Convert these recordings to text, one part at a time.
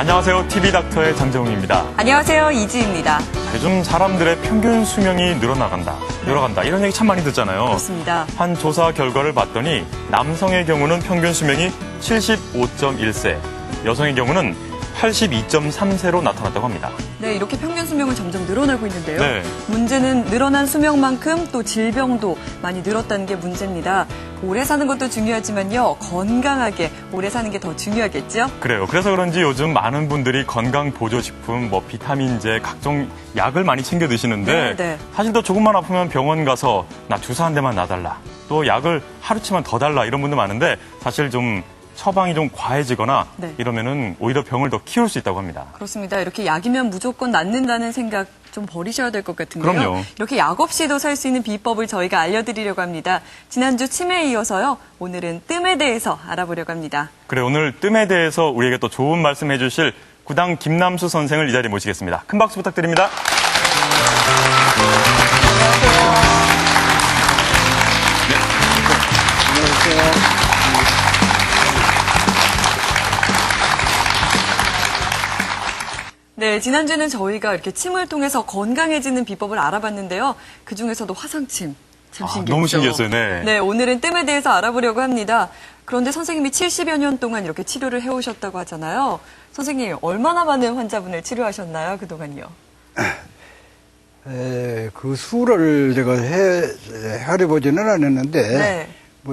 안녕하세요. TV닥터의 장정웅입니다. 안녕하세요. 이지입니다. 요즘 사람들의 평균 수명이 늘어간다. 이런 얘기 참 많이 듣잖아요. 그렇습니다. 한 조사 결과를 봤더니 남성의 경우는 평균 수명이 75.1세, 여성의 경우는 82.3세로 나타났다고 합니다. 네, 이렇게 평균 수명은 점점 늘어나고 있는데요. 네. 문제는 늘어난 수명만큼 또 질병도 많이 늘었다는 게 문제입니다. 오래 사는 것도 중요하지만요. 건강하게 오래 사는 게 더 중요하겠죠? 그래요. 그래서 그런지 요즘 많은 분들이 건강보조식품, 비타민제, 각종 약을 많이 챙겨 드시는데 네. 사실 또 조금만 아프면 병원 가서 나 주사 한 대만 놔달라. 또 약을 하루치만 더 달라. 이런 분들 많은데 사실 좀 처방이 좀 과해지거나 네. 이러면은 오히려 병을 더 키울 수 있다고 합니다. 그렇습니다. 이렇게 약이면 무조건 낫는다는 생각 좀 버리셔야 될 것 같은데요. 그럼요. 이렇게 약 없이도 살 수 있는 비법을 저희가 알려드리려고 합니다. 지난주 침에 이어서요. 오늘은 뜸에 대해서 알아보려고 합니다. 그래, 오늘 뜸에 대해서 우리에게 또 좋은 말씀 해주실 구당 김남수 선생을 이 자리에 모시겠습니다. 큰 박수 부탁드립니다. 안녕하세요. 네, 지난주에는 저희가 이렇게 침을 통해서 건강해지는 비법을 알아봤는데요. 그중에서도 화상침. 참 신기했죠. 너무 신기했어요. 네. 네, 오늘은 뜸에 대해서 알아보려고 합니다. 그런데 선생님이 70여 년 동안 이렇게 치료를 해오셨다고 하잖아요. 선생님, 얼마나 많은 환자분을 치료하셨나요, 그동안요? 그 수를 제가 헤아려보지는 않았는데, 네.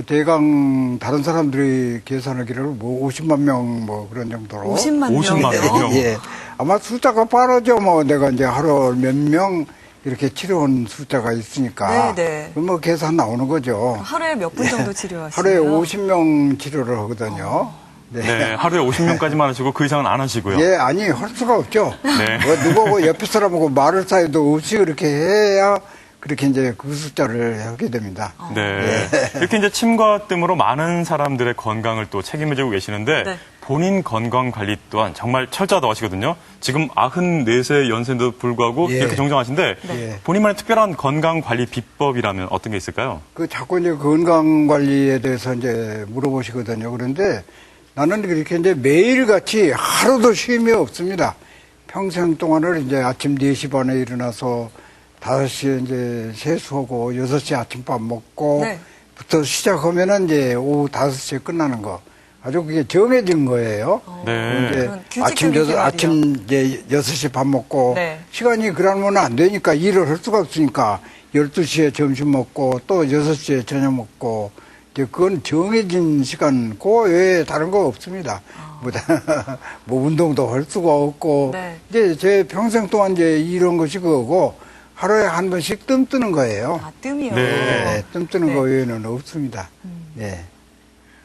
대강 다른 사람들이 계산하기를 50만 명 그런 정도로. 50만 명. 50만 명. 예. 아마 숫자가 빠르죠. 내가 이제 하루 몇 명 이렇게 치료한 숫자가 있으니까. 네. 계산 나오는 거죠. 하루에 몇 분 정도 치료하시나요? 하루에 50명 치료를 하거든요. 네, 하루에 50명까지만 하시고 그 이상은 안 하시고요. 예, 아니, 할 수가 없죠. 네. 누구하고 옆에 사람하고 말을 사이도 없이 그렇게 해야 그렇게 이제 그 숫자를 하게 됩니다. 네. 이렇게 이제 침과 뜸으로 많은 사람들의 건강을 또 책임을 지고 계시는데 네. 본인 건강 관리 또한 정말 철저하다고 하시거든요. 지금 94세 연세인데도 불구하고 예. 이렇게 정정하신데 네. 본인만의 특별한 건강 관리 비법이라면 어떤 게 있을까요? 자꾸 이제 건강 관리에 대해서 이제 물어보시거든요. 그런데 나는 이렇게 이제 매일같이 하루도 쉼이 없습니다. 평생 동안을 이제 아침 4시 반에 일어나서 5시에 이제 세수하고 6시에 아침밥 먹고 네. 부터 시작하면은 이제 오후 5시에 끝나는 거. 아주 그게 정해진 거예요. 네. 이제 그런 규칙적인 생활이요. 아침 이제 6시 밥 먹고 네. 시간이 그러면 안 되니까 일을 할 수가 없으니까 12시에 점심 먹고 또 6시에 저녁 먹고 이제 그건 정해진 시간 그 외에 다른 거 없습니다. 운동도 할 수가 없고 네. 이제 제 평생 동안 이제 이런 것이 그거고 하루에 한 번씩 뜸 뜨는 거예요. 아, 뜸이요? 네, 뜸 뜨는 네. 거 외에는 없습니다. 네.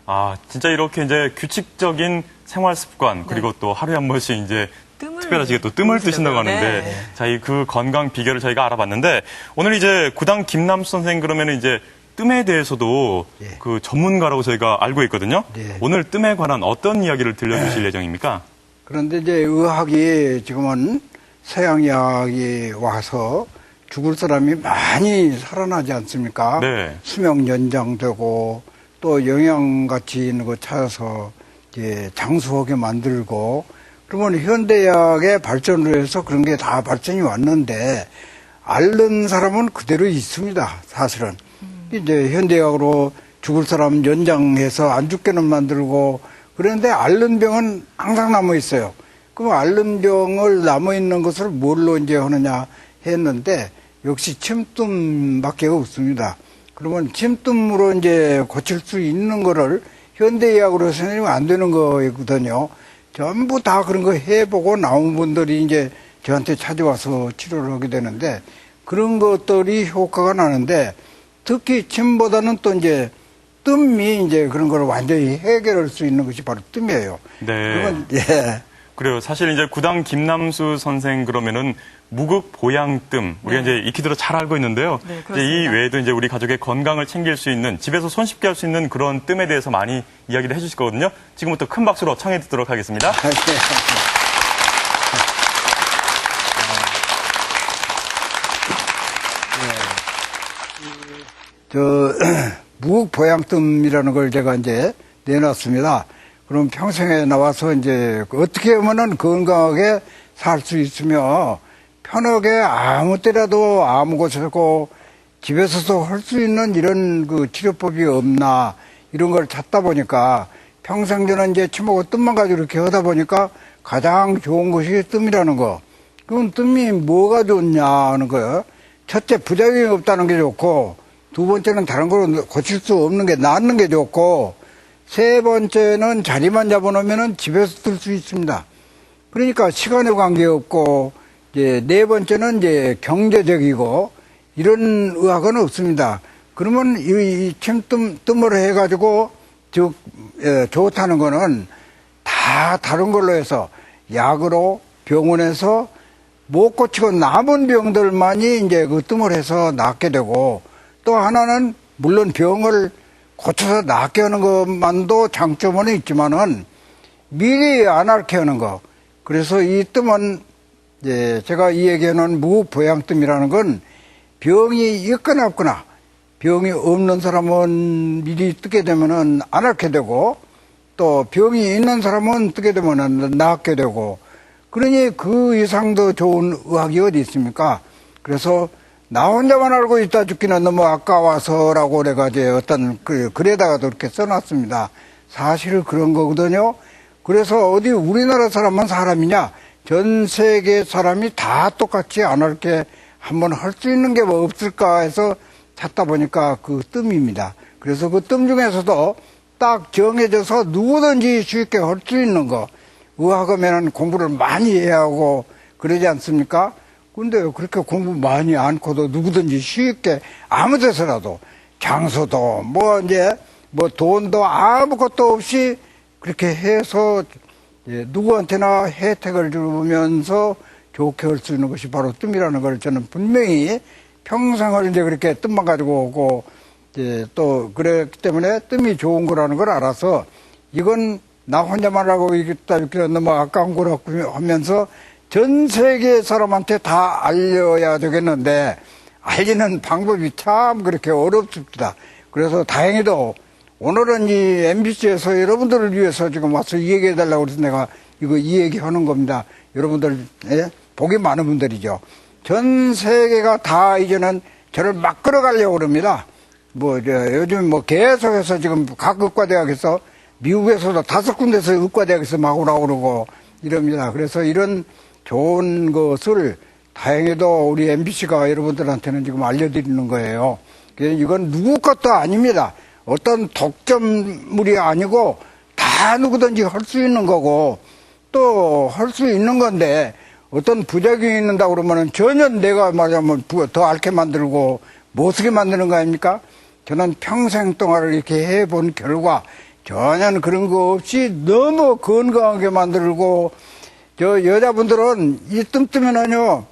아, 진짜 이렇게 이제 규칙적인 생활 습관 그리고 또 하루에 한 번씩 이제 특별하시게 또 뜸을 뜨신다고 하는데 네. 자, 그 건강 비결을 저희가 알아봤는데 오늘 이제 구당 김남수 선생 그러면 이제 뜸에 대해서도 예. 그 전문가라고 저희가 알고 있거든요. 네. 오늘 뜸에 관한 어떤 이야기를 들려주실 예정입니까? 그런데 이제 의학이 지금은 서양의학이 와서 죽을 사람이 많이 살아나지 않습니까? 네. 수명 연장되고 또 영양가치 있는 거 찾아서 이제 장수하게 만들고 그러면 현대의학의 발전을 해서 그런 게 다 발전이 왔는데 앓는 사람은 그대로 있습니다. 사실은. 이제 현대의학으로 죽을 사람 연장해서 안 죽게는 만들고 그런데 앓는 병은 항상 남아 있어요. 그럼 앓는 병을 남아 있는 것을 뭘로 이제 하느냐 했는데 역시 침뜸밖에 없습니다. 그러면 침뜸으로 이제 고칠 수 있는 거를 현대의학으로 해서는 안 되는 거거든요. 전부 다 그런 거 해보고 나온 분들이 이제 저한테 찾아와서 치료를 하게 되는데 그런 것들이 효과가 나는데 특히 침보다는 또 이제 뜸이 이제 그런 걸 완전히 해결할 수 있는 것이 바로 뜸이에요. 네. 그러면 예. 그래요. 사실 이제 구당 김남수 선생 그러면은 무극 보양뜸 우리가 네. 이제 익히 들어 잘 알고 있는데요. 네, 이제 이 그렇습니다. 외에도 이제 우리 가족의 건강을 챙길 수 있는 집에서 손쉽게 할 수 있는 그런 뜸에 대해서 많이 이야기를 해주실 거거든요. 지금부터 큰 박수로 청해 듣도록 하겠습니다. 무극보양뜸이라는 걸 제가 이제 내놨습니다. 그럼 평생에 나와서 이제 어떻게 하면은 건강하게 살 수 있으며 편하게 아무 때라도 아무 곳에서고 집에서도 할 수 있는 이런 그 치료법이 없나 이런 걸 찾다 보니까 평생 저는 이제 치먹고 뜸만 가지고 이렇게 하다 보니까 가장 좋은 것이 뜸이라는 거. 그럼 뜸이 뭐가 좋냐 하는 거예요. 첫째 부작용이 없다는 게 좋고 두 번째는 다른 걸로 고칠 수 없는 게 낫는 게 좋고 세 번째는 자리만 잡아놓으면 집에서 쓸 수 있습니다. 그러니까 시간에 관계없고 이제 네 번째는 이제 경제적이고 이런 의학은 없습니다. 그러면 이 침뜸을 해가지고 즉 좋다는 거는 다 다른 걸로 해서 약으로 병원에서 못 고치고 남은 병들만이 이제 그 뜸을 해서 낫게 되고 또 하나는 물론 병을 고쳐서 낫게 하는 것만도 장점은 있지만은 미리 안 앓게 하는 거. 그래서 이 뜸은 제가 이 얘기하는 무보양뜸이라는 건 병이 있거나 없거나 병이 없는 사람은 미리 뜨게 되면은 안 앓게 되고 또 병이 있는 사람은 뜨게 되면은 낫게 되고 그러니 그 이상도 좋은 의학이 어디 있습니까? 그래서 나 혼자만 알고 있다 죽기는 너무 아까워서라고 그래가지고 어떤 글에다가도 이렇게 써놨습니다. 사실 그런 거거든요. 그래서 어디 우리나라 사람만 사람이냐? 전 세계 사람이 다 똑같이 안 앓게 한번 할 수 있는 게 뭐 없을까 해서 찾다 보니까 그 뜸입니다. 그래서 그 뜸 중에서도 딱 정해져서 누구든지 쉽게 할 수 있는 거. 의학하면은 공부를 많이 해야 하고 그러지 않습니까? 근데 그렇게 공부 많이 않고도 누구든지 쉽게 아무 데서라도 장소도 뭐 돈도 아무것도 없이 그렇게 해서 누구한테나 혜택을 주면서 좋게 할 수 있는 것이 바로 뜸이라는 걸 저는 분명히 평생을 이제 그렇게 뜸만 가지고 오고 또 그랬기 때문에 뜸이 좋은 거라는 걸 알아서 이건 나 혼자만 하고 있다 이렇게 너무 아까운 거라고 하면서 전 세계 사람한테 다 알려야 되겠는데 알리는 방법이 참 그렇게 어렵습니다. 그래서 다행히도 오늘은 이 MBC에서 여러분들을 위해서 지금 와서 이 얘기 해달라고 그래서 내가 이 얘기 하는 겁니다. 여러분들, 복이 많은 분들이죠. 전 세계가 다 이제는 저를 막 끌어가려고 그럽니다. 요즘 계속해서 지금 각 의과대학에서 미국에서도 5군데서 의과대학에서 막 오라고 그러고 이럽니다. 그래서 이런 좋은 것을 다행히도 우리 MBC가 여러분들한테는 지금 알려드리는 거예요. 이건 누구 것도 아닙니다. 어떤 독점물이 아니고 다 누구든지 할 수 있는 거고 또 할 수 있는 건데 어떤 부작용이 있는다고 그러면은 전혀 내가 말하자면 더 앓게 만들고 못 쓰게 만드는 거 아닙니까? 저는 평생 동안 이렇게 해본 결과 전혀 그런 거 없이 너무 건강하게 만들고 여자분들은 이 뜸뜨면은요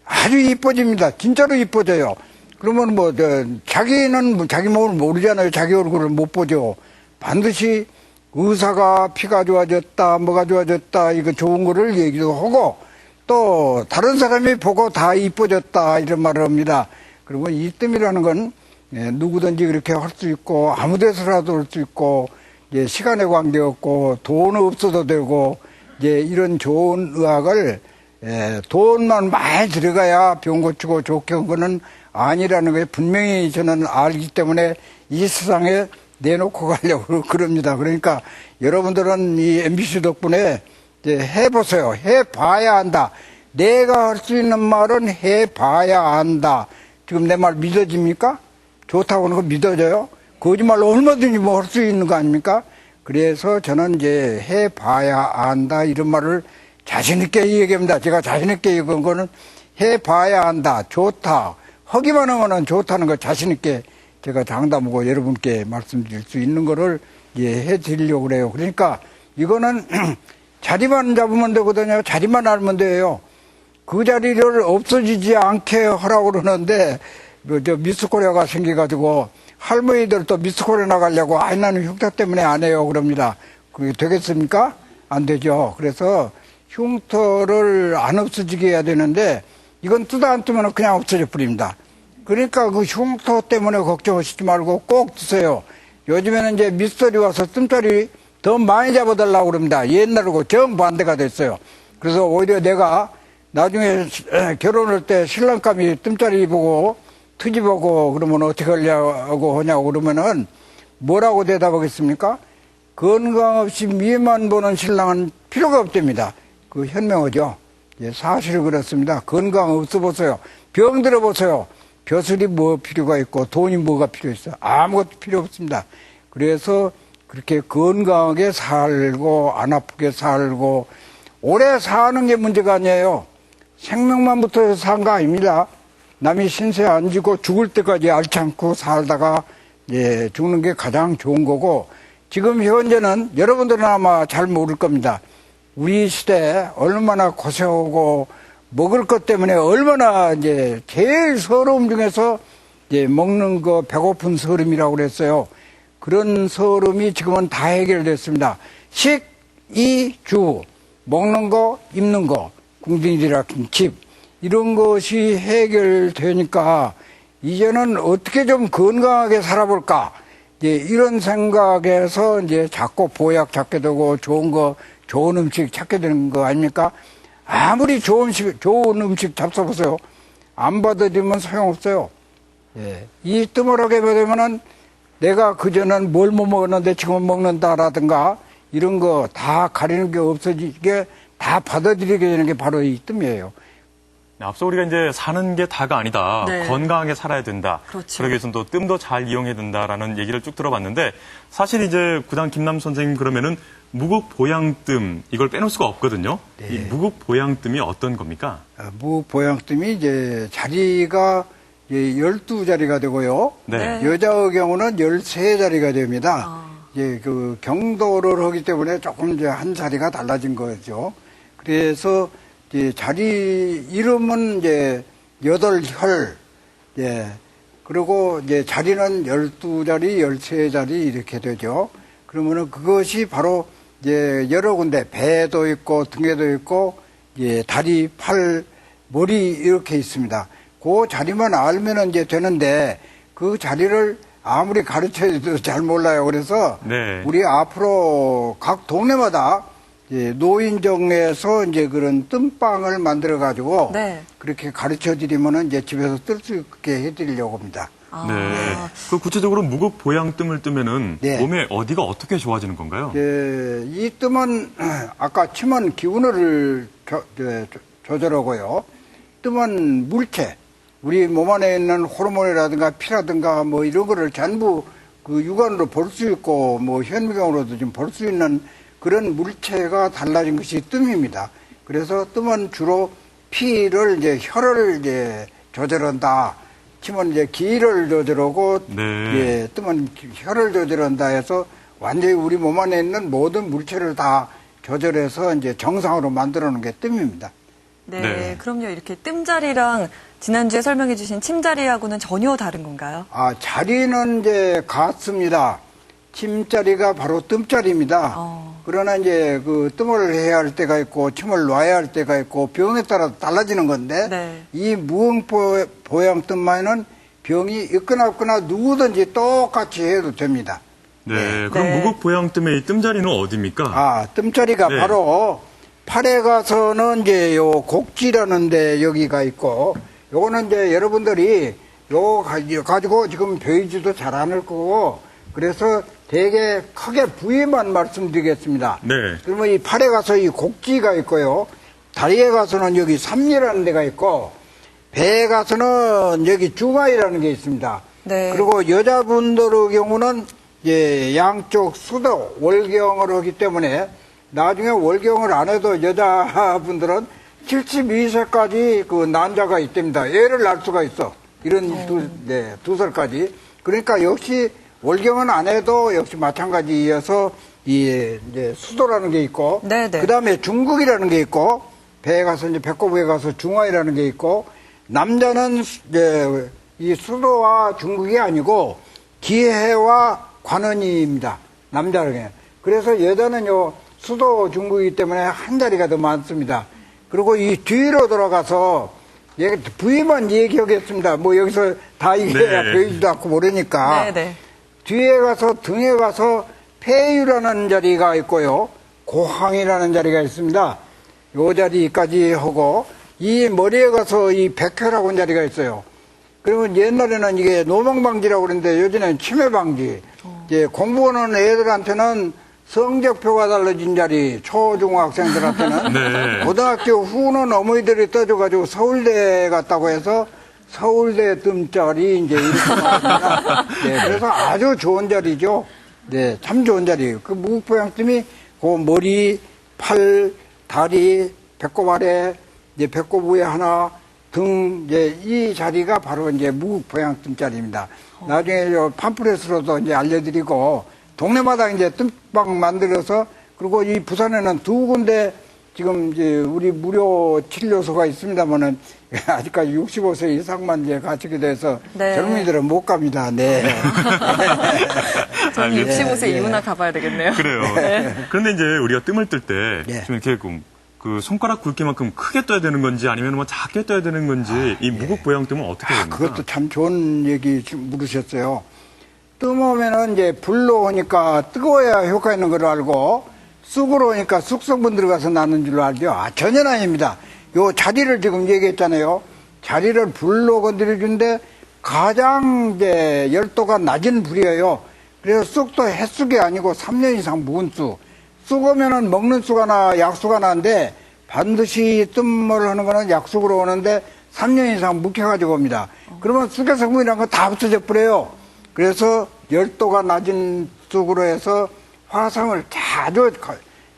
아주 이뻐집니다. 진짜로 이뻐져요. 그러면 자기는 자기 몸을 모르잖아요. 자기 얼굴을 못 보죠. 반드시 의사가 피가 좋아졌다, 뭐가 좋아졌다, 이거 좋은 거를 얘기도 하고, 또 다른 사람이 보고 다 이뻐졌다, 이런 말을 합니다. 그리고 이 뜸이라는 건 누구든지 그렇게 할 수 있고, 아무 데서라도 할 수 있고, 시간에 관계없고, 돈 없어도 되고, 이런 좋은 의학을 돈만 많이 들어가야 병 고치고 좋게 한 거는 아니라는 게 분명히 저는 알기 때문에 이 세상에 내놓고 가려고 그럽니다. 그러니까 여러분들은 이 MBC 덕분에 해보세요. 해봐야 한다. 내가 할 수 있는 말은 해봐야 한다. 지금 내 말 믿어집니까? 좋다고 하는 거 믿어져요? 거짓말 얼마든지 할 수 있는 거 아닙니까? 그래서 저는 해봐야 한다. 이런 말을 자신있게 얘기합니다. 제가 자신있게 얘기한 거는 해봐야 한다. 좋다. 하기만 하면 좋다는 거 자신있게 제가 장담하고 여러분께 말씀드릴 수 있는 거를 해드리려고 그래요. 그러니까 이거는 자리만 잡으면 되거든요. 자리만 알면 돼요. 그 자리를 없어지지 않게 하라고 그러는데 미스코리아가 생겨가지고 할머니들도 미스코리아 나가려고 나는 흉터 때문에 안 해요 그럽니다. 그게 되겠습니까? 안 되죠. 그래서 흉터를 안 없어지게 해야 되는데 이건 뜨다 안 뜨면 그냥 없어져 버립니다. 그러니까 그 흉터 때문에 걱정하시지 말고 꼭 드세요. 요즘에는 미스터리 와서 뜸짜리 더 많이 잡아달라고 그럽니다. 옛날하고 정반대가 됐어요. 그래서 오히려 내가 나중에 결혼할 때 신랑감이 뜸짜리 보고 투지 보고 그러면 어떻게 하냐고 그러면은 뭐라고 대답하겠습니까? 건강 없이 미만 보는 신랑은 필요가 없답니다. 그 현명하죠. 예, 사실 그렇습니다. 건강 없어 보세요. 병 들어 보세요. 벼슬이 뭐 필요가 있고 돈이 뭐가 필요 있어. 아무것도 필요 없습니다. 그래서 그렇게 건강하게 살고 안 아프게 살고 오래 사는 게 문제가 아니에요. 생명만 붙어서 산 거 아닙니다. 남이 신세 안 지고 죽을 때까지 앓지 않고 살다가 예, 죽는 게 가장 좋은 거고 지금 현재는 여러분들은 아마 잘 모를 겁니다. 우리 시대에 얼마나 고생하고 먹을 것 때문에 얼마나 이제 제일 서러움 중에서 이제 먹는 거 배고픈 서름이라고 그랬어요. 그런 서름이 지금은 다 해결됐습니다. 식, 이, 주, 먹는 거, 입는 거, 궁둥이라 집 이런 것이 해결되니까 이제는 어떻게 좀 건강하게 살아볼까 이제 이런 생각에서 이제 자꾸 보약 찾게 되고 좋은 거, 좋은 음식 찾게 되는 거 아닙니까? 아무리 좋은 음식 잡숴보세요. 안 받아들이면 소용없어요. 예. 이 뜸을하게 되면은 내가 그전엔 뭘 못 먹었는데 지금 먹는다라든가 이런 거 다 가리는 게 없어지게 다 받아들이게 되는 게 바로 이 뜸이에요. 앞서 우리가 이제 사는 게 다가 아니다. 네. 건강하게 살아야 된다. 그렇죠. 그러기 위해서는 또 뜸도 잘 이용해야 된다라는 얘기를 쭉 들어봤는데 사실 이제 구단 김남 선생님 그러면은 무국보양뜸 이걸 빼놓을 수가 없거든요. 네. 이 무국보양뜸이 어떤 겁니까? 무보양뜸이 이제 자리가 12자리가 되고요. 네. 여자의 경우는 13자리가 됩니다. 아. 이제 그 경도를 하기 때문에 조금 이제 한 자리가 달라진 거죠. 그래서 이제 자리 이름은 이제 8혈, 예. 그리고 이제 자리는 12자리, 13자리 이렇게 되죠. 그러면은 그것이 바로 이제 여러 군데 배도 있고 등에도 있고 예, 다리, 팔, 머리 이렇게 있습니다. 그 자리만 알면은 이제 되는데 그 자리를 아무리 가르쳐도 잘 몰라요. 그래서 네. 우리 앞으로 각 동네마다 예, 노인정에서 이제 그런 뜸빵을 만들어 가지고 네. 그렇게 가르쳐 드리면은 이제 집에서 뜰 수 있게 해 드리려고 합니다. 아. 네. 그 구체적으로 무국보양뜸을 뜨면은 네. 몸에 어디가 어떻게 좋아지는 건가요? 예, 이 뜸은 아까 침은 기운을 조절하고요. 뜸은 물체, 우리 몸 안에 있는 호르몬이라든가 피라든가 뭐 이런 거를 전부 그 육안으로 볼 수 있고 뭐 현미경으로도 좀 볼 수 있는 그런 물체가 달라진 것이 뜸입니다. 그래서 뜸은 주로 피를 이제 혈을 이제 조절한다. 침은 이제 기를 조절하고 네. 예, 뜸은 혈을 조절한다 해서 완전히 우리 몸 안에 있는 모든 물체를 다 조절해서 이제 정상으로 만들어 놓은 게 뜸입니다. 네, 네. 그럼요. 이렇게 뜸자리랑 지난주에 설명해 주신 침자리하고는 전혀 다른 건가요? 아, 자리는 이제 같습니다. 침자리가 바로 뜸자리입니다. 그러나 이제 그 뜸을 해야 할 때가 있고 침을 놔야 할 때가 있고 병에 따라 달라지는 건데 네. 이 무응보양뜸만은 병이 있거나 없거나 누구든지 똑같이 해도 됩니다. 네. 그럼 네. 무국보양뜸의 이 뜸자리는 어디입니까? 아, 뜸자리가 네. 바로 팔에 가서는 이제 요 곡지라는 데 여기가 있고 요거는 이제 여러분들이 요거 가지고 지금 배우지도 잘 않을 거고 그래서 되게 크게 부위만 말씀드리겠습니다. 네. 그러면 이 팔에 가서 이 곡지가 있고요. 다리에 가서는 여기 삼리라는 데가 있고 배에 가서는 여기 중화이라는 게 있습니다. 네. 그리고 여자분들의 경우는 이제 양쪽 수도 월경을 하기 때문에 나중에 월경을 안 해도 여자분들은 72세까지 그 난자가 있답니다. 애를 낳을 수가 있어. 이런 두 살까지. 그러니까 역시 월경은 안 해도 역시 마찬가지여서 이 이제 수도라는 게 있고, 네네. 그 다음에 중국이라는 게 있고, 배에 가서 이제 배꼽에 가서 중화이라는 게 있고, 남자는 이제 이 수도와 중국이 아니고 기해와 관원이입니다. 남자는. 그래서 여자는요 수도 중국이기 때문에 한 자리가 더 많습니다. 그리고 이 뒤로 돌아가서 부위만 얘기하겠습니다. 뭐 여기서 다 이게 네. 보이지도 않고 모르니까. 네, 네. 뒤에 가서 등에 가서 폐유라는 자리가 있고요. 고항이라는 자리가 있습니다. 요 자리까지 하고, 이 머리에 가서 이 백회라고 하는 자리가 있어요. 그러면 옛날에는 이게 노망방지라고 그랬는데 요즘에는 치매방지. 이제 공부하는 애들한테는 성적표가 달라진 자리, 초중학생들한테는. 네. 고등학교 후는 어머니들이 떠줘가지고 서울대 갔다고 해서 서울대 뜸자리 이제 이렇게 나왔습니다. 네, 그래서 아주 좋은 자리죠. 네, 참 좋은 자리예요. 그 무국보양뜸이 그 머리, 팔, 다리, 배꼽 아래, 이제 배꼽 위에 하나, 등, 이제 이 자리가 바로 이제 무국보양뜸 자리입니다. 나중에 저 팜플렛으로도 이제 알려드리고, 동네마다 이제 뜸방 만들어서, 그리고 이 부산에는 2군데 지금 이제 우리 무료 치료소가 있습니다만은 아직까지 65세 이상만 이제 갖추게 돼서 네. 젊은이들은 못 갑니다. 네. 저는 네. 65세 이후나 가봐야 되겠네요. 그래요. 그런데 이제 우리가 뜸을 뜰 때 네. 좀 이렇게 그 손가락 굵기만큼 크게 떠야 되는 건지 아니면 뭐 작게 떠야 되는 건지 이 무국보양뜸은 어떻게 됩니까? 그것도 참 좋은 얘기 지금 물으셨어요. 뜸 오면은 이제 불로 오니까 뜨거워야 효과 있는 걸 알고 쑥으로 오니까 쑥성분 들어가서 나는 줄 알죠. 전혀 아닙니다. 요 자리를 지금 얘기했잖아요. 자리를 불로 건드려준데 가장 이제 열도가 낮은 불이에요. 그래서 쑥도 햇쑥이 아니고 3년 이상 묵은 쑥. 쑥 오면은 먹는 쑥 하나, 약쑥 하나인데 반드시 뜸을 하는 거는 약쑥으로 오는데 3년 이상 묵혀가지고 옵니다. 그러면 쑥의 성분이란 건 다 없어져 버려요. 그래서 열도가 낮은 쑥으로 해서 화상을 아주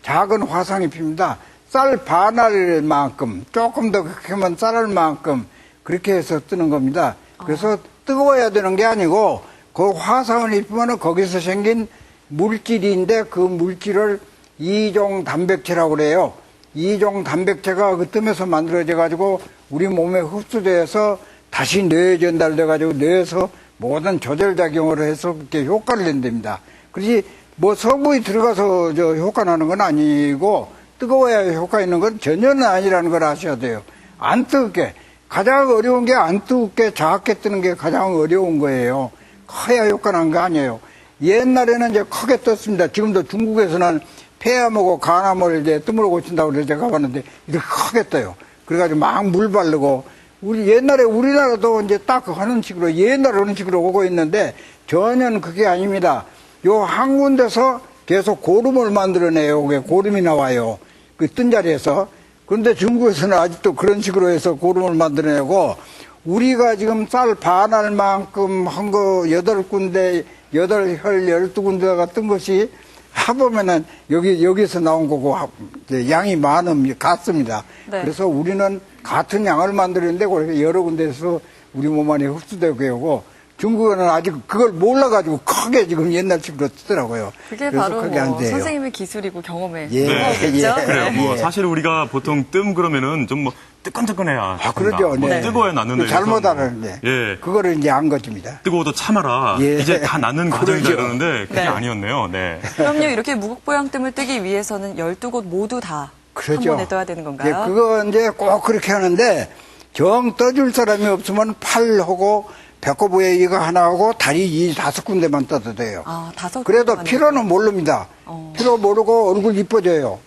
작은 화상이 핍니다. 쌀 반알만큼, 조금 더 크면 쌀알만큼 그렇게 해서 뜨는 겁니다. 그래서 뜨거워야 되는 게 아니고 그 화상을 입으면 거기서 생긴 물질인데 그 물질을 이종 단백질이라고 그래요. 이종 단백질가 그 뜸에서 만들어져 가지고 우리 몸에 흡수돼서 다시 뇌에 전달돼 가지고 뇌에서 모든 조절작용을 해서 그렇게 효과를 낸답니다. 그렇지 뭐 성분이 들어가서 저 효과 나는 건 아니고 뜨거워야 효과 있는 건 전혀는 아니라는 걸 아셔야 돼요. 안 뜨겁게. 가장 어려운 게 안 뜨겁게 작게 뜨는 게 가장 어려운 거예요. 커야 효과 나는 거 아니에요. 옛날에는 이제 크게 떴습니다. 지금도 중국에서는 폐암하고 간암을 이제 뜸으로 고친다고 그래서 제가 봤는데 이렇게 크게 떠요. 그래가지고 막 물 바르고 우리 옛날에 우리나라도 이제 딱 하는 식으로 옛날 하는 식으로 오고 있는데 전혀 그게 아닙니다. 요 한 군데서 계속 고름을 만들어내요. 그게 고름이 나와요. 그 뜬 자리에서. 그런데 중국에서는 아직도 그런 식으로 해서 고름을 만들어내고 우리가 지금 쌀 반알만큼 한 거 8군데, 8혈 12군데가 뜬 것이 해보면은 여기서 나온 거고 양이 같습니다. 네. 그래서 우리는 같은 양을 만드는데 그렇게 여러 군데에서 우리 몸 안에 흡수되고 하고 중국은 아직 그걸 몰라가지고 크게 지금 옛날식으로 쓰더라고요. 그게 그래서 바로 그게 안 뭐 돼요. 선생님의 기술이고 경험의 예, 거겠죠? 예. 그래요. 뭐 예. 사실 우리가 보통 뜸 그러면은 좀 뭐 뜨끈뜨끈해야. 그러죠. 뭐 네. 뜨거워야 낫는데. 잘못 그래서 뭐, 알았는데. 예. 그거를 이제 안 거집니다. 뜨거워도 참아라. 예. 이제 다 낫는 과정이다 그러죠. 이러는데 그게 네. 아니었네요. 네. 그럼요. 이렇게 무국보양뜸을 뜨기 위해서는 12곳 모두 다 한 그렇죠. 번에 떠야 되는 건가요? 그거 이제 꼭 그렇게 하는데 정 떠줄 사람이 없으면 팔하고 배꼽 위에 이거 하나 하고 다리 이 5군데만 떠도 돼요. 아, 5 그래도 군데만 피로는 모릅니다. 피로 모르고 얼굴 이뻐져요.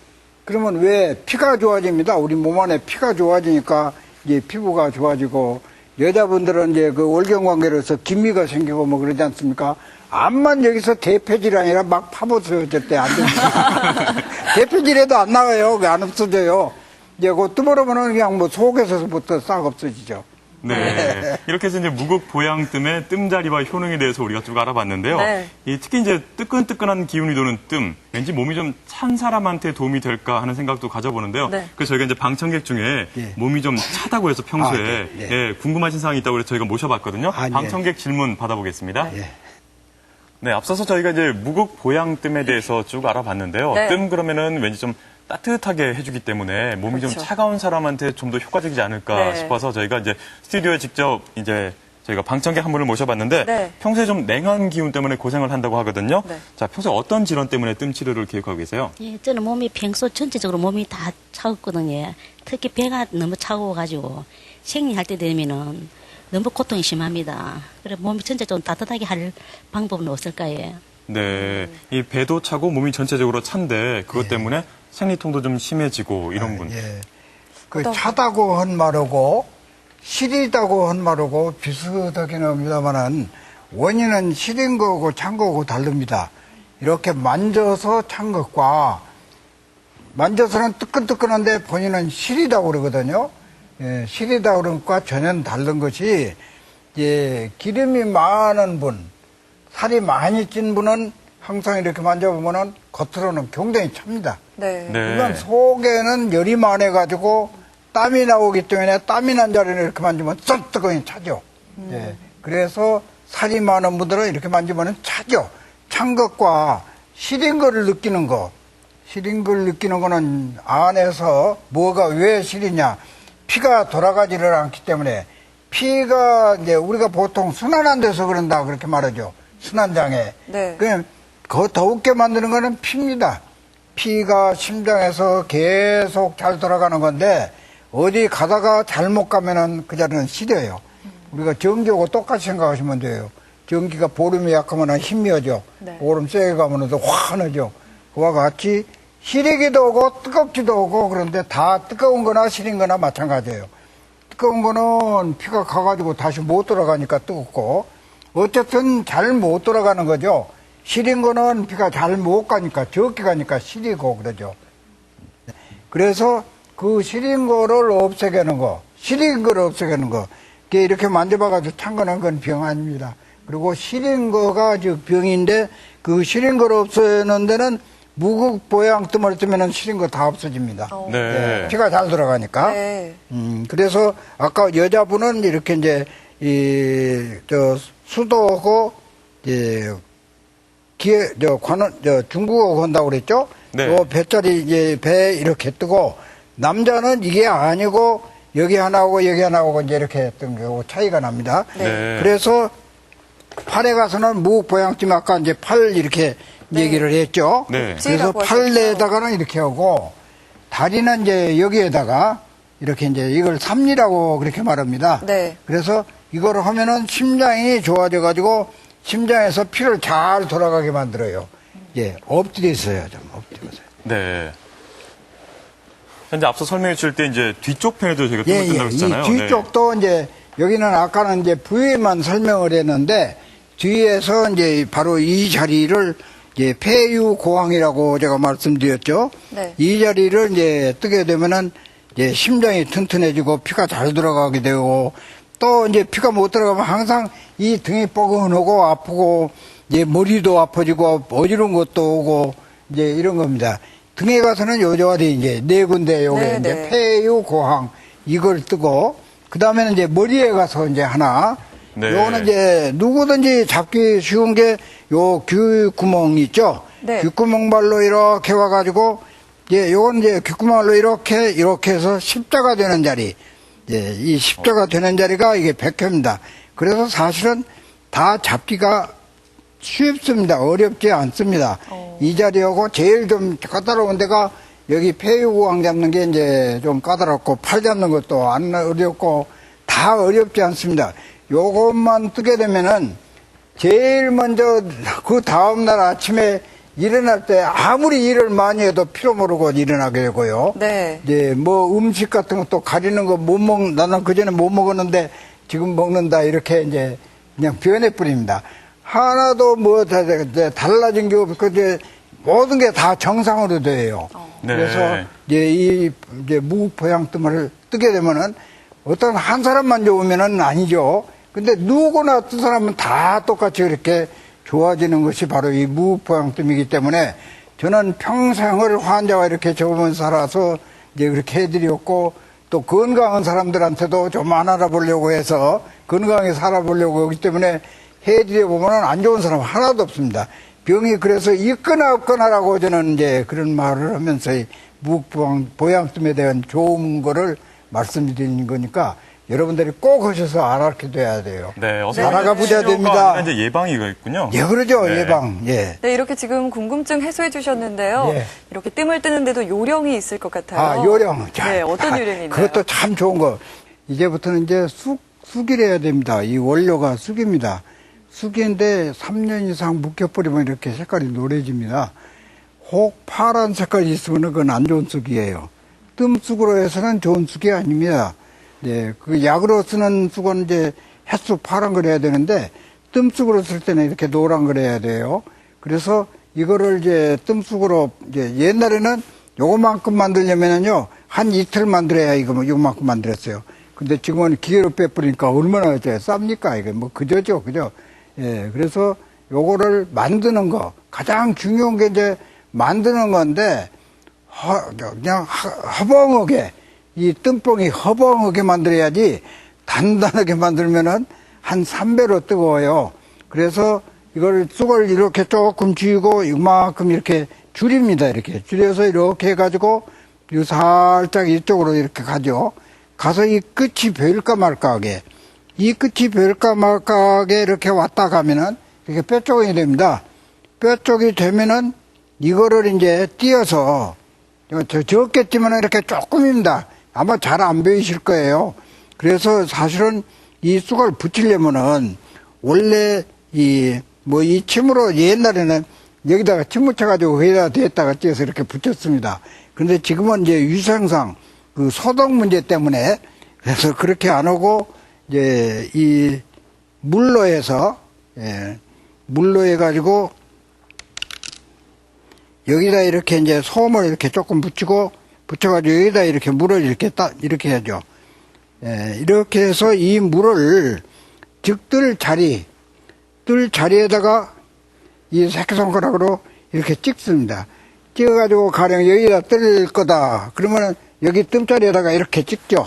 그러면 왜 피가 좋아집니다. 우리 몸 안에 피가 좋아지니까 이제 피부가 좋아지고 여자분들은 이제 그 월경관계로서 긴미가 생기고 뭐 그러지 않습니까? 암만 여기서 대폐질이 아니라 막 파보세요. 절대 안 됩니다. 대폐질에도 안 나와요. 안 없어져요. 이제 그 뜨버리면은 그냥 뭐 속에서부터 싹 없어지죠. 네. 이렇게 해서 이제 무국보양뜸의 뜸자리와 효능에 대해서 우리가 쭉 알아봤는데요. 네. 특히 이제 뜨끈뜨끈한 기운이 도는 뜸, 왠지 몸이 좀 찬 사람한테 도움이 될까 하는 생각도 가져보는데요. 네. 그래서 저희가 이제 방청객 중에 예. 몸이 좀 차다고 해서 평소에 네, 네. 예, 궁금하신 사항이 있다고 해서 저희가 모셔봤거든요. 네. 방청객 질문 받아보겠습니다. 예. 네, 앞서서 저희가 이제 무국보양뜸에 대해서 쭉 알아봤는데요. 네. 뜸 그러면은 왠지 좀 따뜻하게 해주기 때문에 몸이 그렇죠. 좀 차가운 사람한테 좀 더 효과적이지 않을까 네. 싶어서 저희가 이제 스튜디오에 직접 이제 저희가 방청객 한 분을 모셔봤는데 네. 평소에 좀 냉한 기운 때문에 고생을 한다고 하거든요. 네. 자, 평소에 어떤 질환 때문에 뜸 치료를 계획하고 계세요? 예, 저는 몸이 평소 전체적으로 몸이 다 차갑거든요. 특히 배가 너무 차가워가지고 생리할 때 되면은 너무 고통이 심합니다. 그래 몸이 전체적으로 따뜻하게 할 방법은 없을까요? 네. 이 배도 차고 몸이 전체적으로 찬데 그것 예. 때문에 생리통도 좀 심해지고 이런 분. 예. 그 차다고 한 말하고 시리다고 한 말하고 비슷하긴 합니다만은 원인은 시린 거고 찬 거고 다릅니다. 이렇게 만져서 찬 것과 만져서는 뜨끈뜨끈한데 본인은 시리다고 그러거든요. 예, 시리다 그러니까 전혀 다른 것이 예, 기름이 많은 분, 살이 많이 찐 분은 항상 이렇게 만져보면은 겉으로는 굉장히 찹니다. 네. 네. 이건 속에는 열이 많아가지고 땀이 나오기 때문에 땀이 난 자리를 이렇게 만지면 썩 뜨거운 차죠. 예. 그래서 살이 많은 분들은 이렇게 만지면 차죠. 찬 것과 시린 거를 느끼는 거. 시린 걸 느끼는 거는 안에서 뭐가 왜 시리냐. 피가 돌아가지를 않기 때문에 피가 이제 우리가 보통 순환한 데서 그런다 그렇게 말하죠. 순환장애. 네. 그냥 더 더욱게 만드는 거는 피입니다. 피가 심장에서 계속 잘 돌아가는 건데 어디 가다가 잘못 가면은 그 자리는 시려요. 우리가 전기하고 똑같이 생각하시면 돼요. 전기가 보름이 약하면 힘이 오죠. 네. 보름 세게 가면 또 환하죠. 그와 같이 시리기도 오고 뜨겁기도 오고 그런데 다 뜨거운 거나 시린 거나 마찬가지예요. 뜨거운 거는 피가 가가지고 다시 못 돌아가니까 뜨겁고 어쨌든 잘 못 돌아가는 거죠. 시린 거는 피가 잘 못 가니까 적게 가니까 시리고 그러죠. 그래서 그 시린 거를 없애게는 거, 시린 거를 없애게는 거, 이렇게 만져봐가지고 찬 거는 그건 병 아닙니다. 그리고 시린 거가 저 병인데 그 시린 거를 없애는 데는 무국 보양 뜸을 뜨면은 시린 거 다 없어집니다. 네. 예, 피가 잘 돌아가니까. 네. 그래서 아까 여자분은 이렇게 이제 수도하고 중국어 건다고 그랬죠? 네. 요 배짜리 이제 배 이렇게 뜨고 남자는 이게 아니고 여기 하나 오고 여기 하나 오고 이제 이렇게 뜬 거 차이가 납니다. 네. 그래서 팔에 가서는 무보양쯤 아까 이제 팔 이렇게 얘기를 했죠. 네. 그래서 찌라고 팔 하셨죠. 내다가는 이렇게 하고 다리는 이제 여기에다가 이렇게 이제 이걸 삼리라고 그렇게 말합니다. 네. 그래서 이거를 하면은 심장이 좋아져 가지고 심장에서 피를 잘 돌아가게 만들어요. 예, 엎드려 있어요, 좀 엎드려서. 네. 현재 앞서 설명해 주실 때 이제 뒤쪽 편에도 저희가 예, 뜸을 뜬다고 이 했잖아요. 뒤쪽도 이제 여기는 아까는 이제 부위만 설명을 했는데 뒤에서 이제 바로 이 자리를 이제 폐유고항이라고 제가 말씀드렸죠. 네. 이 자리를 이제 뜨게 되면은 이제 심장이 튼튼해지고 피가 잘 들어가게 되고 또 이제 피가 못 들어가면 항상 이 등이 뻐근하고 아프고 이제 머리도 아파지고 어지러운 것도 오고 이제 이런 겁니다. 등에 가서는 요저리 이제 네 군데 요게 네, 이제 네. 폐유고항 이걸 뜨고 그 다음에는 이제 머리에 가서 이제 하나 네. 요거는 이제 누구든지 잡기 쉬운 게 요 귓구멍 있죠. 네. 귓구멍 발로 이렇게 와가지고 예, 요건 이제 귓구멍으로 이렇게 해서 십자가 되는 자리. 예, 이 십자가 되는 자리가 이게 백회입니다. 그래서 사실은 다 잡기가 쉽습니다. 어렵지 않습니다. 이 자리하고 제일 좀 까다로운 데가 여기 폐유구항 잡는 게 이제 좀 까다롭고 팔 잡는 것도 안 어렵고 다 어렵지 않습니다. 요것만 뜨게 되면은 제일 먼저 그 다음날 아침에 일어날 때 아무리 일을 많이 해도 피로 모르고 일어나게 되고요. 네. 이제 뭐 음식 같은 것도 가리는 거 못 나는 그전에 못 먹었는데 지금 먹는다 이렇게 이제 그냥 변해버립니다. 하나도 뭐 달라진 게 없고 이제 모든 게 다 정상으로 돼요. 네. 그래서 이제 이제 무보양뜸을 뜨게 되면은 어떤 한 사람만 좋으면은 아니죠. 근데 누구나 뜬 사람은 다 똑같이 그렇게 좋아지는 것이 바로 이 무보양뜸이기 때문에 저는 평생을 환자와 이렇게 적으면서 살아서 이제 그렇게 해드렸고 또 건강한 사람들한테도 좀 안 알아보려고 해서 건강하게 살아보려고 하기 때문에 해드려보면 안 좋은 사람 하나도 없습니다. 병이 그래서 있거나 없거나라고 저는 이제 그런 말을 하면서 이 무보양뜸에 대한 좋은 거를 말씀드리는 거니까 여러분들이 꼭 하셔서 알게 돼야 돼요. 네. 알아가 보셔야 됩니다. 이제 예방이가 있군요. 예, 그러죠. 네. 예방. 예. 네, 이렇게 지금 궁금증 해소해 주셨는데요. 예. 이렇게 뜸을 뜨는데도 요령이 있을 것 같아요. 아, 요령. 자, 네, 어떤 요령이 있나요? 그것도 참 좋은 거. 이제부터는 이제 쑥이래야 됩니다. 이 원료가 쑥입니다. 쑥인데 3년 이상 묵혀버리면 이렇게 색깔이 노래집니다. 혹 파란 색깔이 있으면 그건 안 좋은 쑥이에요. 뜸쑥으로 해서는 좋은 쑥이 아닙니다. 네, 그 약으로 쓰는 쑥은 이제 햇쑥 파란 걸 해야 되는데 뜸쑥으로 쓸 때는 이렇게 노란 걸 해야 돼요. 그래서 이거를 이제 뜸쑥으로 이제 옛날에는 요거만큼 만들려면은요 한 이틀 만들어야 이거 뭐 요만큼 만들었어요. 근데 지금은 기계로 빼버리니까 얼마나 쌉니까? 이게 뭐 그저죠, 그죠? 예, 그래서 요거를 만드는 거 가장 중요한 게 이제 만드는 건데 그냥 허벙하게 이 뜸뽕이 허벙하게 만들어야지 단단하게 만들면은 한 3배로 뜨거워요. 그래서 이걸 쑥을 이렇게 조금 쥐고 이만큼 이렇게 줄입니다. 이렇게 줄여서 이렇게 해가지고 살짝 이쪽으로 이렇게 가죠. 가서 이 끝이 보일까 말까 하게 이 끝이 보일까 말까 하게 이렇게 왔다 가면은 이렇게 뼈 쪽이 됩니다. 뼈 쪽이 되면은 이거를 이제 띄어서 적겠지만 이렇게 조금입니다. 아마 잘 안 보이실 거예요. 그래서 사실은 이 쑥을 붙이려면은 원래 이 침으로 옛날에는 여기다가 침 묻혀가지고 거기다 대다가 띄어서 이렇게 붙였습니다. 그런데 지금은 이제 위생상 그 소독 문제 때문에 그래서 그렇게 안 하고 이제 이 물로 해서 물로 해가지고 여기다 이렇게 이제 솜을 이렇게 조금 붙여가지고 여기다 이렇게 물을 이렇게 해야죠. 이렇게 해서 이 물을 뜰 자리에다가 이 새끼손가락으로 이렇게 찍습니다. 찍어가지고 가령 여기다 뜰 거다. 그러면은 여기 뜸자리에다가 이렇게 찍죠.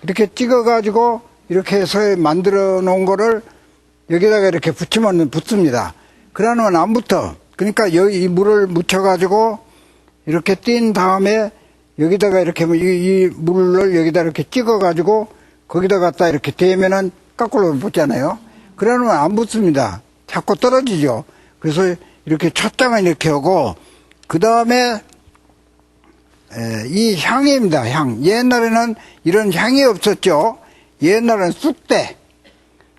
이렇게 찍어가지고 이렇게 해서 만들어 놓은 거를 여기다가 이렇게 붙이면 붙습니다. 그러면 안 붙어. 그러니까 여기 이 물을 묻혀가지고 이렇게 띈 다음에 여기다가 이렇게 이 물을 여기다 이렇게 찍어가지고 거기다 갖다 이렇게 대면은 거꾸로 붙잖아요. 그러면 안 붙습니다. 자꾸 떨어지죠. 그래서 이렇게 첫 장은 이렇게 하고 그 다음에 이 향입니다. 향. 옛날에는 이런 향이 없었죠. 옛날에는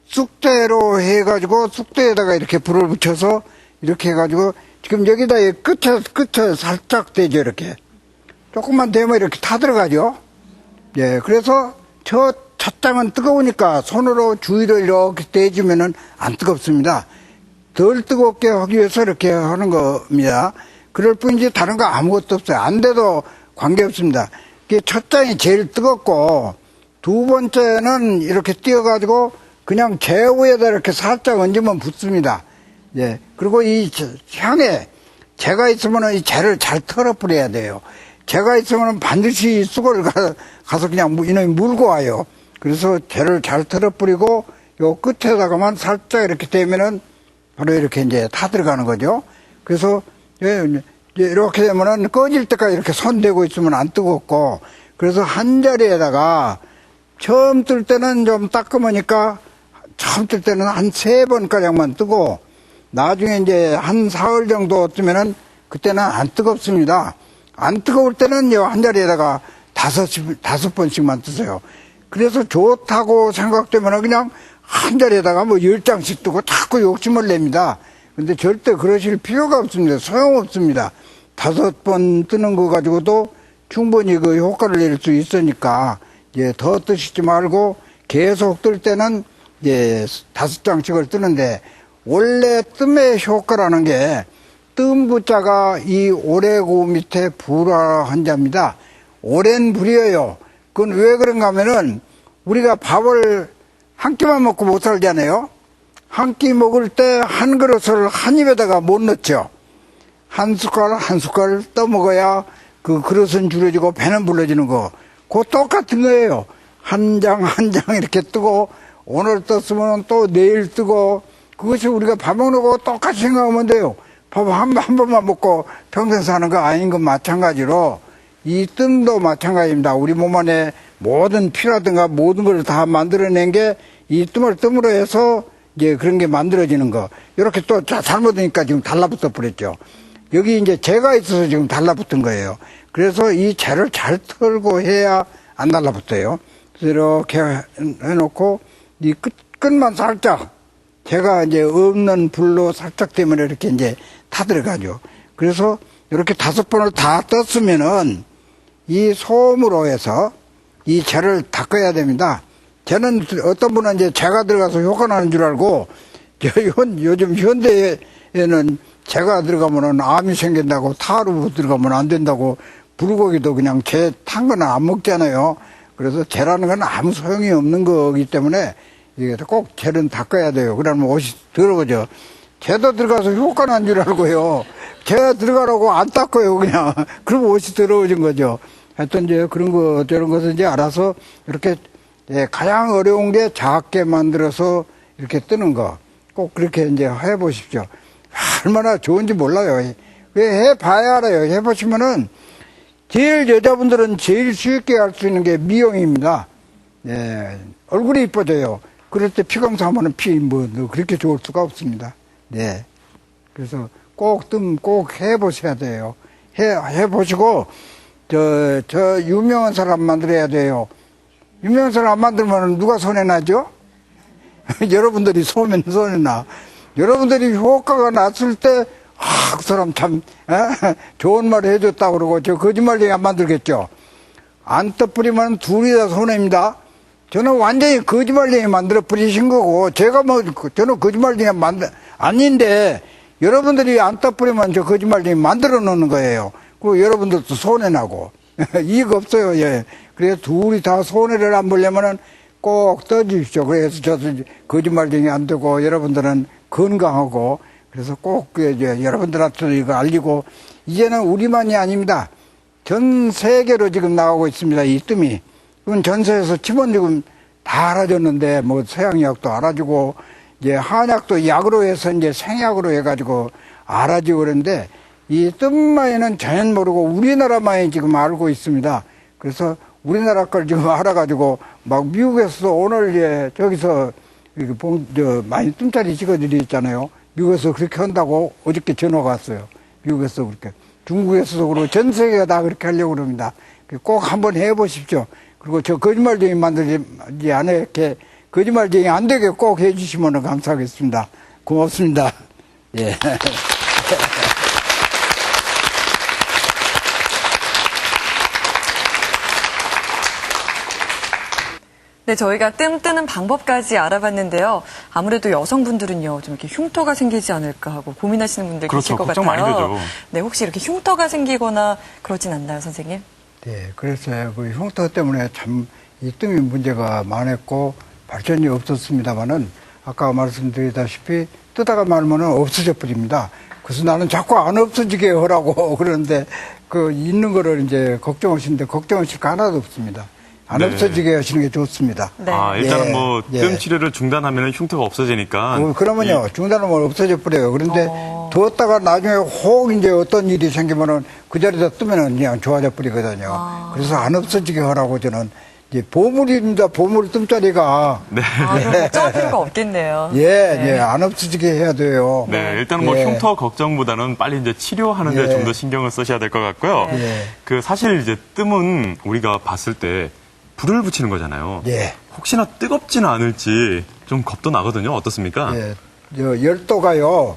쑥대로 해가지고 쑥대에다가 이렇게 불을 붙여서 이렇게 해가지고 지금 여기다 끝에 살짝 대죠. 이렇게 조금만 되면 이렇게 타 들어가죠. 예, 그래서 첫 장은 뜨거우니까 손으로 주위를 이렇게 대주면은 안 뜨겁습니다. 덜 뜨겁게 하기 위해서 이렇게 하는 겁니다. 그럴 뿐이지 다른 거 아무것도 없어요. 안 돼도 관계없습니다. 첫 장이 제일 뜨겁고 두 번째는 이렇게 띄어가지고 그냥 제우에다 이렇게 살짝 얹으면 붙습니다. 예. 그리고 이 향에 재가 있으면 이 재를 잘 털어버려야 돼요. 재가 있으면 반드시 쑥을 가서 그냥 이놈이 물고 와요. 그래서 재를 잘 털어버리고 요 끝에다가만 살짝 이렇게 대면은 바로 이렇게 이제 타 들어가는 거죠. 그래서 이렇게 되면은 꺼질 때까지 이렇게 손 대고 있으면 안 뜨겁고 그래서 한 자리에다가 처음 뜰 때는 좀 따끔하니까 처음 뜰 때는 한 3번가량만 뜨고 나중에 이제 한 사흘 정도 뜨면은 그때는 안 뜨겁습니다. 안 뜨거울 때는 한 자리에다가 5번씩만 뜨세요. 그래서 좋다고 생각되면 그냥 한 자리에다가 10장씩 뜨고 자꾸 욕심을 냅니다. 근데 절대 그러실 필요가 없습니다. 소용없습니다. 5번 뜨는 거 가지고도 충분히 그 효과를 낼 수 있으니까 이제 더 뜨시지 말고 계속 뜰 때는 이제 5장씩을 뜨는데 원래 뜸의 효과라는 게 뜸부자가 이 오래고 밑에 불화 한자입니다. 오랜 불이에요. 그건 왜 그런가 하면은 우리가 밥을 한 끼만 먹고 못 살잖아요. 한 끼 먹을 때 한 그릇을 한 입에다가 못 넣죠. 한 숟갈 떠 먹어야 그 그릇은 줄여지고 배는 불러지는 거. 그거 똑같은 거예요. 한 장 이렇게 뜨고 오늘 떴으면 또 내일 뜨고 그것이 우리가 밥 먹는 거 똑같이 생각하면 돼요. 밥 한 번만 먹고 평생 사는 거 아닌 건 마찬가지로 이 뜸도 마찬가지입니다. 우리 몸 안에 모든 피라든가 모든 걸 다 만들어낸 게 이 뜸으로 해서 이제 그런 게 만들어지는 거. 이렇게 또 잘못하니까 지금 달라붙어 버렸죠. 여기 이제 재가 있어서 지금 달라붙은 거예요. 그래서 이 재를 잘 털고 해야 안 달라붙어요. 그래서 이렇게 해놓고 이 끝만 살짝 제가 이제 없는 불로 살짝 때문에 이렇게 이제 타들어가죠. 그래서 이렇게 5번을 다 떴으면은 이 소음으로 해서 이 재를 닦아야 됩니다. 재는 어떤 분은 이제 재가 들어가서 효과 나는 줄 알고 요즘 현대에는 재가 들어가면은 암이 생긴다고 타로 들어가면 안 된다고 불고기도 그냥 재 탄 거는 안 먹잖아요. 그래서 재라는 건 아무 소용이 없는 거기 때문에 이게 꼭 재는 닦아야 돼요. 그러면 옷이 더러워져. 재도 들어가서 효과 난 줄 알고요. 재 들어가라고 안 닦아요, 그냥. 그러면 옷이 더러워진 거죠. 하여튼 이제 그런 거, 저런 것을 이제 알아서 이렇게 가장 어려운 게 작게 만들어서 이렇게 뜨는 거. 꼭 그렇게 이제 해보십시오. 얼마나 좋은지 몰라요. 왜 해봐야 알아요. 해보시면은 제일 여자분들은 제일 쉽게 할 수 있는 게 미용입니다. 예, 얼굴이 이뻐져요. 그럴 때 피검사하면은 그렇게 좋을 수가 없습니다. 네. 그래서 꼭 해보셔야 돼요. 해보시고, 저 유명한 사람 만들어야 돼요. 유명한 사람 안 만들면 누가 손해나죠? 여러분들이 손해나. 여러분들이 효과가 났을 때, 그 사람 참, 좋은 말 해줬다 그러고, 저 거짓말쟁이 안 만들겠죠? 안 떠뿌리면 둘이 다 손해입니다. 저는 완전히 거짓말쟁이 만들어 뿌리신 거고, 저는 거짓말쟁이 아닌데, 여러분들이 안 떠뿌리면 저 거짓말쟁이 만들어 놓는 거예요. 그리고 여러분들도 손해나고, 이익 없어요, 예. 그래서 둘이 다 손해를 안 보려면은 꼭 떠주십시오. 그래서 저도 거짓말쟁이 안 되고, 여러분들은 건강하고, 그래서 꼭 여러분들한테도 이거 알리고, 이제는 우리만이 아닙니다. 전 세계로 지금 나가고 있습니다, 이 뜸이. 그건 전세에서 치면 지금 다 알아줬는데, 뭐 서양의학도 알아주고, 이제 한약도 약으로 해서 이제 생약으로 해가지고 알아주고 그러는데, 이 뜸마이는 전혀 모르고 우리나라만이 지금 알고 있습니다. 그래서 우리나라 걸 지금 알아가지고, 막 미국에서도 오늘 저기서 많이 뜸짜리 찍어드리잖아요. 미국에서 그렇게 한다고 어저께 전화가 왔어요. 미국에서 그렇게. 중국에서도 그러고 전 세계가 다 그렇게 하려고 그럽니다. 꼭 한번 해보십시오. 그리고 저 거짓말쟁이 만들지 않아요. 이렇게 거짓말쟁이 안 되게 꼭 해주시면 감사하겠습니다. 고맙습니다. 예. 네, 저희가 뜸 뜨는 방법까지 알아봤는데요. 아무래도 여성분들은요, 좀 이렇게 흉터가 생기지 않을까 하고 고민하시는 분들 계실 그렇죠. 것 걱정 같아요. 많이 되죠. 네, 혹시 이렇게 흉터가 생기거나 그러진 않나요, 선생님? 네, 그래서 그 흉터 때문에 참 이 뜸이 문제가 많았고 발전이 없었습니다만은 아까 말씀드리다시피 뜨다가 말면은 없어져 버립니다. 그래서 나는 자꾸 안 없어지게 하라고 그러는데 그 있는 거를 이제 걱정하시는데 걱정하실 거 하나도 없습니다. 안 없어지게 하시는 게 좋습니다. 네. 일단은 뜸 치료를 중단하면 흉터가 없어지니까. 그러면요, 중단하면 없어져 버려요. 그런데 두었다가 나중에 혹 이제 어떤 일이 생기면은 그 자리에다 뜨면은 그냥 좋아져 버리거든요. 그래서 안 없어지게 하라고 저는 이제 보물입니다. 보물 뜸자리가. 네. 걱정할 필요가 없겠네요. 안 없어지게 해야 돼요. 네, 일단은 흉터 걱정보다는 빨리 이제 치료하는데 좀 더 신경을 쓰셔야 될 것 같고요. 사실 이제 뜸은 우리가 봤을 때 불을 붙이는 거잖아요. 혹시나 뜨겁지는 않을지 좀 겁도 나거든요. 어떻습니까? 열도가요,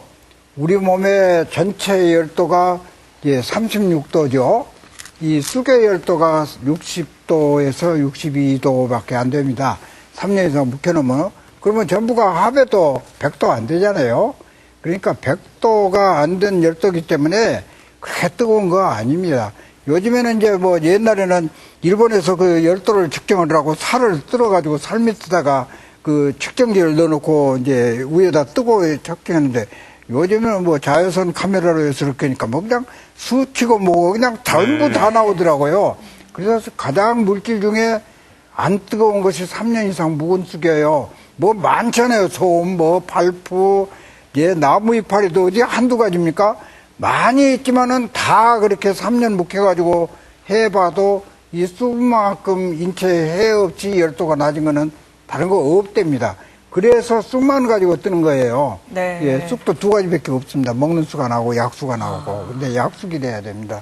우리 몸의 전체 열도가 36도죠. 이 쑥의 열도가 60도에서 62도밖에 안 됩니다. 3년 이상 묵혀놓으면. 그러면 전부가 합해도 100도 안 되잖아요. 그러니까 100도가 안 된 열도기 때문에 그렇게 뜨거운 거 아닙니다. 요즘에는 이제 옛날에는 일본에서 그 열도를 측정을 하고 살을 뜯어가지고 살 밑에다가 그 측정기를 넣어놓고 이제 위에다 뜨고 측정했는데 요즘에는 자외선 카메라로 해서 그러니까 그냥 수치고 그냥 전부 다 나오더라고요. 그래서 가장 물질 중에 안 뜨거운 것이 3년 이상 묵은 쑥이에요. 많잖아요. 소음, 발프, 나무 이파리도 어디 한두 가지입니까? 많이 있지만은 다 그렇게 3년 묵혀가지고 해봐도 이 쑥만큼 인체에 해 없이 열도가 낮은 거는 다른 거 없답니다. 그래서 쑥만 가지고 뜨는 거예요. 네. 쑥도 2가지밖에 없습니다. 먹는 쑥 안 하고 약쑥 안 하고. 근데 약쑥이 돼야 됩니다.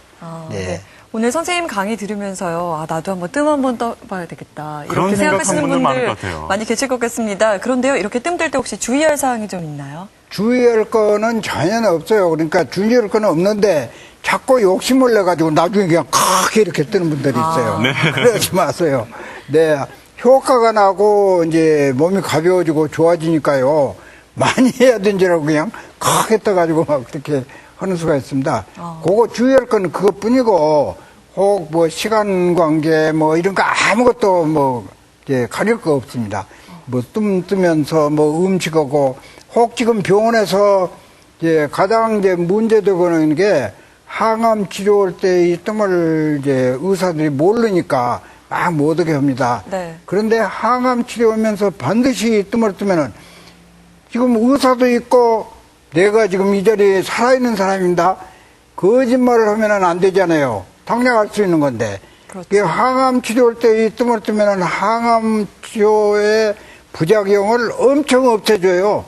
네. 오늘 선생님 강의 들으면서요, 아, 나도 한번 뜸 한번 떠봐야 되겠다. 그런 이렇게 생각하는 생각하시는 분들 많을 분들 것 같아요. 많이 계실 것 같습니다. 그런데요, 이렇게 뜸 들 때 혹시 주의할 사항이 좀 있나요? 주의할 거는 전혀 없어요. 그러니까 주의할 거는 없는데 자꾸 욕심을 내가지고 나중에 그냥 크게 이렇게 뜨는 분들이 있어요. 네. 그러지 마세요. 네. 효과가 나고 이제 몸이 가벼워지고 좋아지니까요. 많이 해야 된지라고 그냥 크게 떠가지고 막 그렇게 하는 수가 있습니다. 그거 주의할 거는 그것뿐이고 혹 뭐 시간 관계 뭐 이런 거 아무것도 뭐 이제 가릴 거 없습니다. 뭐 뜨면서 뭐 음식하고 혹 지금 병원에서 이제 가장 이제 문제되고 있는 게 항암 치료할 때 이 뜸을 이제 의사들이 모르니까 막 못하게 합니다. 네. 그런데 항암 치료하면서 반드시 뜸을 뜨면은 지금 의사도 있고 내가 지금 이 자리에 살아있는 사람입니다. 거짓말을 하면은 안 되잖아요. 당장 알 수 있는 건데. 그렇죠. 이 항암 치료할 때 이 뜸을 뜨면은 항암 치료의 부작용을 엄청 없애줘요.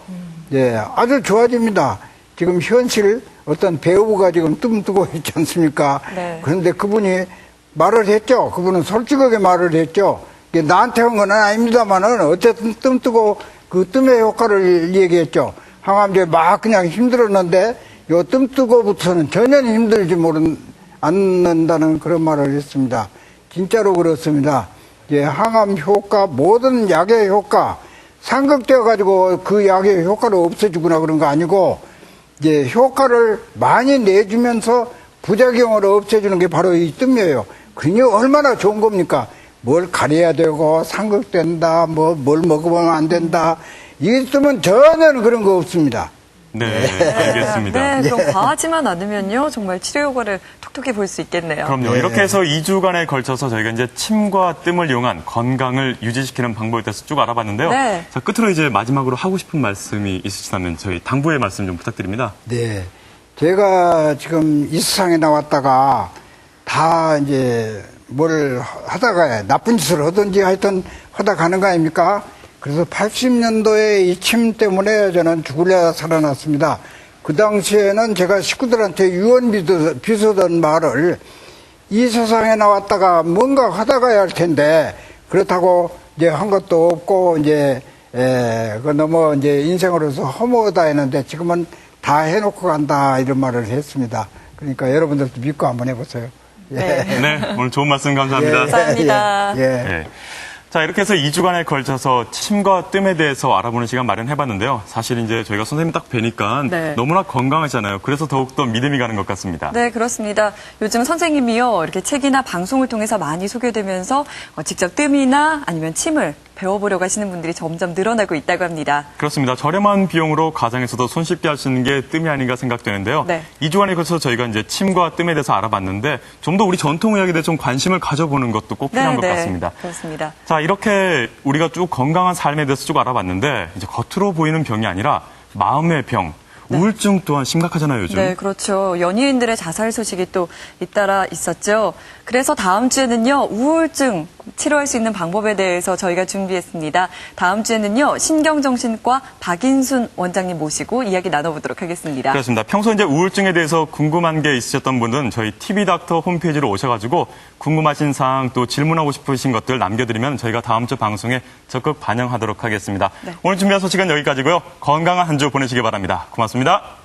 예, 아주 좋아집니다. 지금 현실 어떤 배우가 지금 뜸 뜨고 있지 않습니까? 네. 그런데 그분이 말을 했죠. 그분은 솔직하게 말을 했죠. 이게 나한테 한 건 아닙니다만은 어쨌든 뜸 뜨고 그 뜸의 효과를 얘기했죠. 항암제 막 그냥 힘들었는데 요 뜸 뜨고부터는 전혀 힘들지 않는다는 그런 말을 했습니다. 진짜로 그렇습니다. 예, 항암 효과, 모든 약의 효과, 상극되어 가지고 그 약의 효과를 없애주거나 그런 거 아니고 이제 효과를 많이 내주면서 부작용을 없애주는 게 바로 이 뜸이에요. 그러니 얼마나 좋은 겁니까? 뭘 가려야 되고 상극된다, 뭘 먹으면 안 된다. 이 뜸은 전혀 그런 거 없습니다. 네, 알겠습니다. 네, 그럼 과하지만 않으면요, 정말 치료 효과를 톡톡히 볼 수 있겠네요. 그럼요. 이렇게 해서 2주간에 걸쳐서 저희가 이제 침과 뜸을 이용한 건강을 유지시키는 방법에 대해서 쭉 알아봤는데요. 네. 자, 끝으로 이제 마지막으로 하고 싶은 말씀이 있으시다면 저희 당부의 말씀 좀 부탁드립니다. 네. 제가 지금 이 세상에 나왔다가 다 이제 뭘 하다가 나쁜 짓을 하든지 하여튼 하다 가는 거 아닙니까? 그래서 80년도에 이 침 때문에 저는 죽으려 살아났습니다. 그 당시에는 제가 식구들한테 유언 비서던 말을 이 세상에 나왔다가 뭔가 하다 가야 할 텐데 그렇다고 이제 한 것도 없고 이제 그 너무 이제 인생으로서 허무하다 했는데 지금은 다 해놓고 간다 이런 말을 했습니다. 그러니까 여러분들도 믿고 한번 해보세요. 예. 네. 네, 오늘 좋은 말씀 감사합니다. 감사합니다. 예. 예. 네. 자, 이렇게 해서 2주간에 걸쳐서 침과 뜸에 대해서 알아보는 시간 마련해봤는데요. 사실 이제 저희가 선생님 딱 뵈니까 네. 너무나 건강하잖아요. 그래서 더욱더 믿음이 가는 것 같습니다. 네, 그렇습니다. 요즘 선생님이요, 이렇게 책이나 방송을 통해서 많이 소개되면서 직접 뜸이나 아니면 침을 배워보려고 하시는 분들이 점점 늘어나고 있다고 합니다. 그렇습니다. 저렴한 비용으로 가정에서도 손쉽게 할 수 있는 게 뜸이 아닌가 생각되는데요. 네. 2주간에 걸쳐서 저희가 이제 침과 뜸에 대해서 알아봤는데 좀 더 우리 전통의학에 대해 좀 관심을 가져보는 것도 꼭 필요한 것 같습니다. 그렇습니다. 자, 이렇게 우리가 쭉 건강한 삶에 대해서 쭉 알아봤는데 이제 겉으로 보이는 병이 아니라 마음의 병, 우울증 또한 심각하잖아요, 요즘. 네, 그렇죠. 연예인들의 자살 소식이 또 잇따라 있었죠. 그래서 다음 주에는요, 우울증 치료할 수 있는 방법에 대해서 저희가 준비했습니다. 다음 주에는요, 신경정신과 박인순 원장님 모시고 이야기 나눠보도록 하겠습니다. 그렇습니다. 평소 이제 우울증에 대해서 궁금한 게 있으셨던 분들은 저희 TV닥터 홈페이지로 오셔가지고 궁금하신 사항 또 질문하고 싶으신 것들 남겨드리면 저희가 다음 주 방송에 적극 반영하도록 하겠습니다. 네. 오늘 준비한 소식은 여기까지고요. 건강한 한 주 보내시기 바랍니다. 고맙습니다.